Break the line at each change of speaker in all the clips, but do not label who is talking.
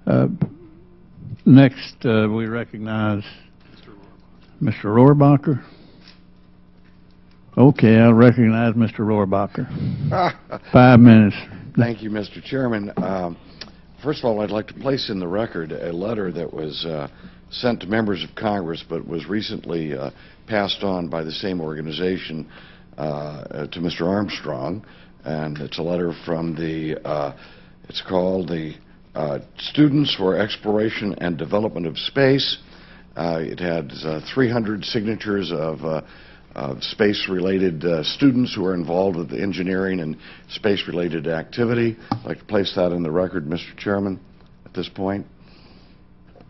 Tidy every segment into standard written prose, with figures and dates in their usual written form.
Uh, Next, we recognize Mr. Rohrabacher. Okay, I'll recognize Mr. Rohrabacher. 5 minutes.
Thank you, Mr. Chairman. First of all, I'd like to place in the record a letter that was sent to members of Congress but was recently passed on by the same organization to Mr. Armstrong. And it's a letter from it's called the Students for Exploration and Development of Space. It had 300 signatures of space-related students who are involved with the engineering and space-related activity. I'd like to place that in the record, Mr. Chairman, at this point.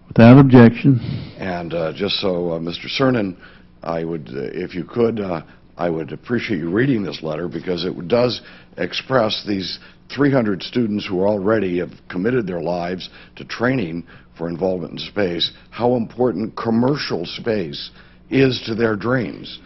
Without objection.
And just so Mr. Cernan, I would, if you could, I would appreciate you reading this letter, because it does express these 300 students who already have committed their lives to training for involvement in space, how important commercial space is to their dreams.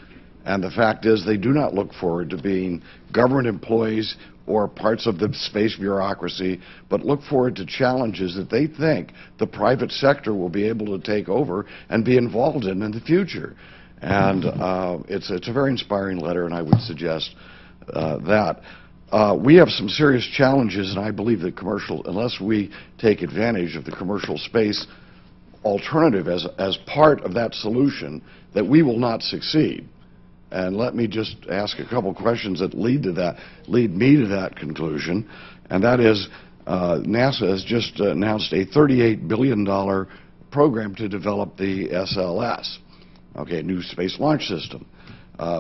And the fact is, they do not look forward to being government employees or parts of the space bureaucracy, but look forward to challenges that they think the private sector will be able to take over and be involved in the future. And it's a very inspiring letter, and I would suggest that. We have some serious challenges, and I believe that unless we take advantage of the commercial space alternative as part of that solution, that we will not succeed. And let me just ask a couple questions that lead me to that conclusion, and that is NASA has just announced a $38 billion program to develop the SLS, okay, new space launch system,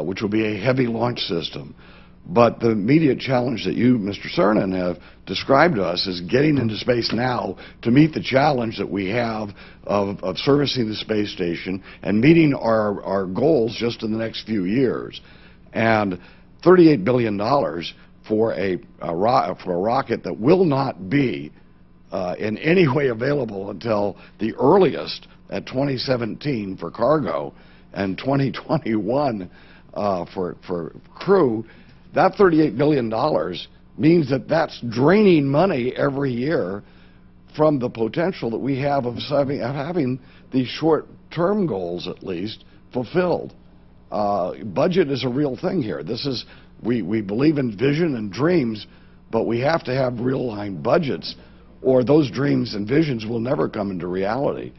which will be a heavy launch system. But the immediate challenge that you, Mr. Cernan, have described to us is getting into space now to meet the challenge that we have of servicing the space station and meeting our goals just in the next few years. And $38 billion for a rocket that will not be in any way available until the earliest at 2017 for cargo and 2021 for crew. That $38 billion means that that's draining money every year from the potential that we have of having these short-term goals, at least, fulfilled. Budget is a real thing here. We believe in vision and dreams, but we have to have real-line budgets, or those dreams and visions will never come into reality.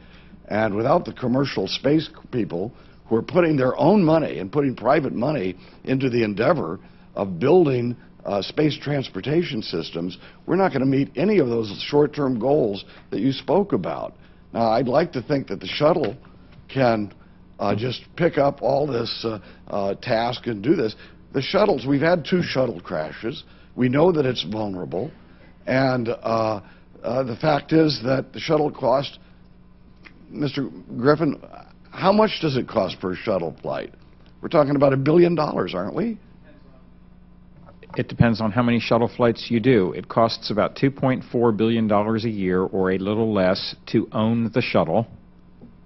And without the commercial space people who are putting their own money and putting private money into the endeavor of building space transportation systems, we're not going to meet any of those short-term goals that you spoke about. Now, I'd like to think that the shuttle can just pick up all this task and do this. The shuttles, we've had 2 shuttle crashes. We know that it's vulnerable. And the fact is that the shuttle cost, Mr. Griffin, how much does it cost per shuttle flight? We're talking about $1 billion, aren't we?
It depends on how many shuttle flights you do. It costs about $2.4 billion a year, or a little less, to own the shuttle,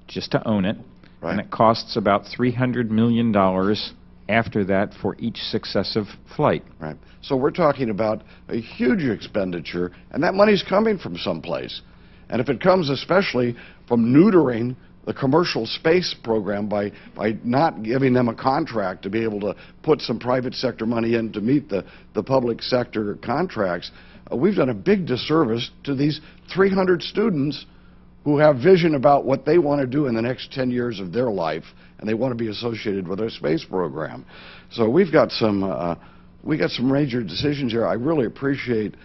just to own it. Right. And it costs about $300 million after that for each successive flight.
Right. So we're talking about a huge expenditure, and that money's coming from someplace. And if it comes especially from neutering the commercial space program by not giving them a contract to be able to put some private sector money in to meet the public sector contracts, we've done a big disservice to these 300 students who have vision about what they want to do in the next 10 years of their life, and they want to be associated with our space program. So we've got some major decisions here. I really appreciate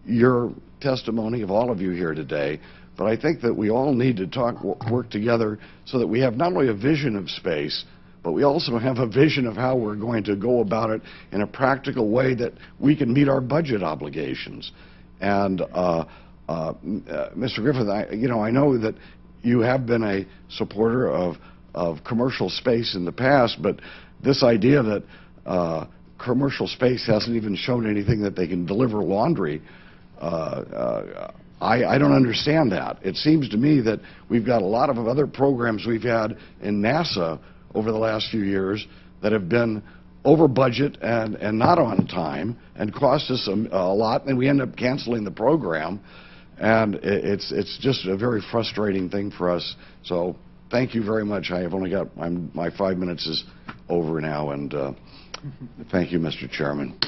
your testimony of all of you here today. But I think that we all need to work together so that we have not only a vision of space, but we also have a vision of how we're going to go about it in a practical way that we can meet our budget obligations. And Mr. Griffith, I know that you have been a supporter of commercial space in the past, but this idea that commercial space hasn't even shown anything that they can deliver laundry, I don't understand that. It seems to me that we've got a lot of other programs we've had in NASA over the last few years that have been over budget and not on time and cost us a lot, and we end up canceling the program. And it's just a very frustrating thing for us. So thank you very much. I have only got, my 5 minutes is over now, and thank you, Mr. Chairman.